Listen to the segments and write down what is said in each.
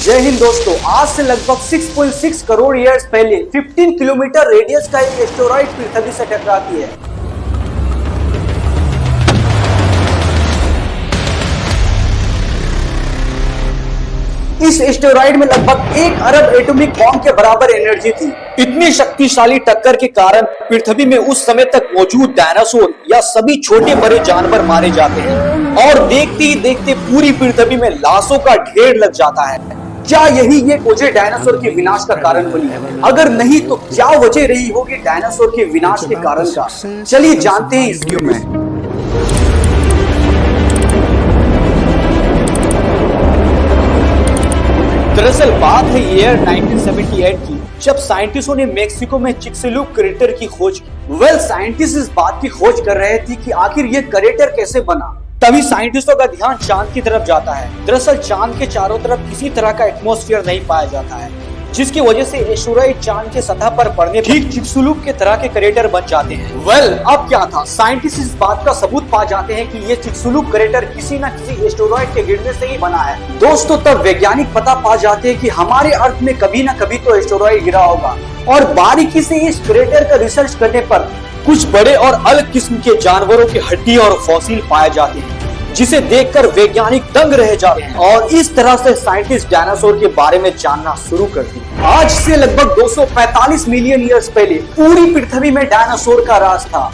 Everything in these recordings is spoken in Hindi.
जय हिंद दोस्तों, आज से लगभग 6.6 करोड़ ईयर्स पहले 15 किलोमीटर रेडियस का एक एस्टेरॉइड पृथ्वी से टकराती है। इस एस्टेरॉइड में लगभग 1 अरब एटॉमिक बॉम्ब के बराबर एनर्जी थी। इतनी शक्तिशाली टक्कर के कारण पृथ्वी में उस समय तक मौजूद डायनासोर या सभी छोटे बड़े जानवर मारे जाते हैं और देखते ही देखते पूरी पृथ्वी में लाशों का ढेर लग जाता है। क्या यही ये वजह डायनासोर के विनाश का कारण बनी? अगर नहीं तो क्या वजह रही होगी डायनासोर के विनाश के कारण का? चलिए जानते हैं इस वीडियो में। दरअसल बात है ईयर 1978 की, जब साइंटिस्टों ने मेक्सिको में चिक्सुलुक क्रेटर की खोज की। साइंटिस्ट इस बात की खोज कर रहे थे कि आखिर ये क्रेटर कैसे बना। तभी साइंटिस्टों का ध्यान चांद की तरफ जाता है। दरअसल चांद के चारों तरफ किसी तरह का एटमॉस्फेयर नहीं पाया जाता है, जिसकी वजह से एस्टेरॉइड चांद के सतह पर पड़ने ठीक चिक्सुलुक के तरह के क्रेटर बन जाते हैं। अब क्या था, साइंटिस्ट इस बात का सबूत पा जाते हैं कि ये चिक्सुलुक क्रेटर किसी न किसी एस्टेरॉइड के गिरने से ही बना है। दोस्तों, तब वैज्ञानिक पता पा जाते हैं कि हमारे अर्थ में कभी न कभी तो एस्टेरॉइड गिरा होगा और बारीकी से इस क्रेटर का रिसर्च करने पर कुछ बड़े और अलग किस्म के जानवरों की हड्डी और फॉसिल पाए जाते हैं, जिसे देखकर वैज्ञानिक दंग रह जाते हैं और इस तरह से साइंटिस्ट डायनासोर के बारे में जानना शुरू करते हैं। आज से लगभग 245 मिलियन ईयर्स पहले पूरी पृथ्वी में डायनासोर का राज था।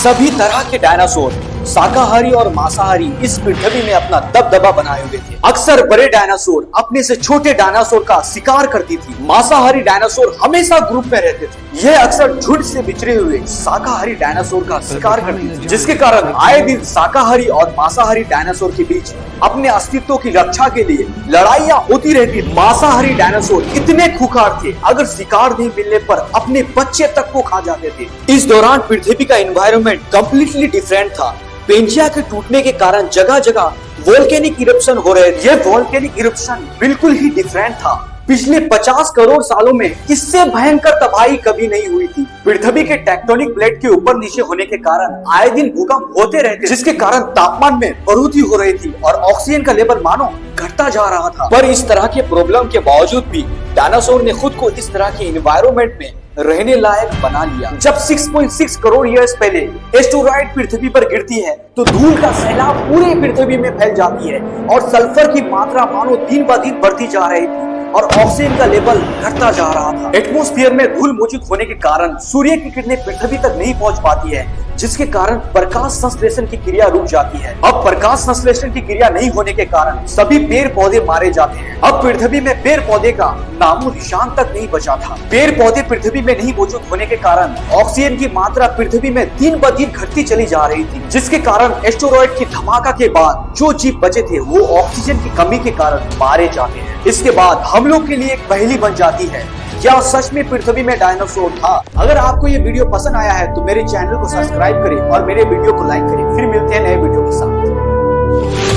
सभी तरह के डायनासोर, शाकाहारी और मांसाहारी, इस पृथ्वी में अपना दबदबा बनाए हुए थे। अक्सर बड़े डायनासोर अपने से छोटे डायनासोर का शिकार करती थी। मांसाहारी डायनासोर हमेशा ग्रुप में रहते थे। ये अक्सर झुंड से बिछड़े हुए शाकाहारी डायनासोर का शिकार करती थी, जिसके कारण आए दिन शाकाहारी और मांसाहारी डायनासोर के बीच अपने अस्तित्व की रक्षा के लिए लड़ाइयाँ होती रहती। मांसाहारी डायनासोर इतने खूंखार थे, अगर शिकार नहीं मिलने पर अपने बच्चे तक को खा जाते थे। इस दौरान पृथ्वी का एनवायरनमेंट कम्प्लीटली डिफरेंट था। पेंजिया के टूटने के कारण जगह जगह वोल्केनिक इरप्शन हो रहे थे। ये वोल्केनिक इरप्शन बिल्कुल ही डिफरेंट था। पिछले 50 करोड़ सालों में इससे भयंकर तबाही कभी नहीं हुई थी। पृथ्वी के टेक्टोनिक प्लेट के ऊपर नीचे होने के कारण आए दिन भूकंप होते रहते, जिसके कारण तापमान में बढ़ोतरी हो रही थी और ऑक्सीजन का लेवल मानो घटता जा रहा था। पर इस तरह के प्रॉब्लम के बावजूद भी डायनासोर ने खुद को इस तरह के एनवायरनमेंट में रहने लायक बना लिया। जब 6.6 करोड़ ईयर्स पहले एस्टेरॉइड पृथ्वी पर गिरती है तो धूल का सैलाब पूरे पृथ्वी में फैल जाती है और सल्फर की मात्रा मानो दिन ब दिन बढ़ती जा रही थी और ऑक्सीजन का लेवल घटता जा रहा था। एटमॉस्फेयर में धूल मौजूद होने के कारण सूर्य की किरणें पृथ्वी तक नहीं पहुंच पाती है, जिसके कारण प्रकाश संश्लेषण की क्रिया रुक जाती है। अब प्रकाश संश्लेषण की क्रिया नहीं होने के कारण सभी पेड़ पौधे मारे जाते हैं। अब पृथ्वी में पेड़ पौधे का नामो निशान तक नहीं बचा था। पेड़ पौधे पृथ्वी में नहीं मौजूद होने के कारण ऑक्सीजन की मात्रा पृथ्वी में दिन ब दिन घटती चली जा रही थी, जिसके कारण एस्टेरॉइड की धमाका के बाद जो जीव बचे थे वो ऑक्सीजन की कमी के कारण मारे जाते हैं। इसके बाद हम लोग के लिए एक पहेली बन जाती है, क्या सच में पृथ्वी में डायनासोर था? अगर आपको ये वीडियो पसंद आया है तो मेरे चैनल को सब्सक्राइब करें और मेरे वीडियो को लाइक करें। फिर मिलते हैं नए वीडियो के साथ।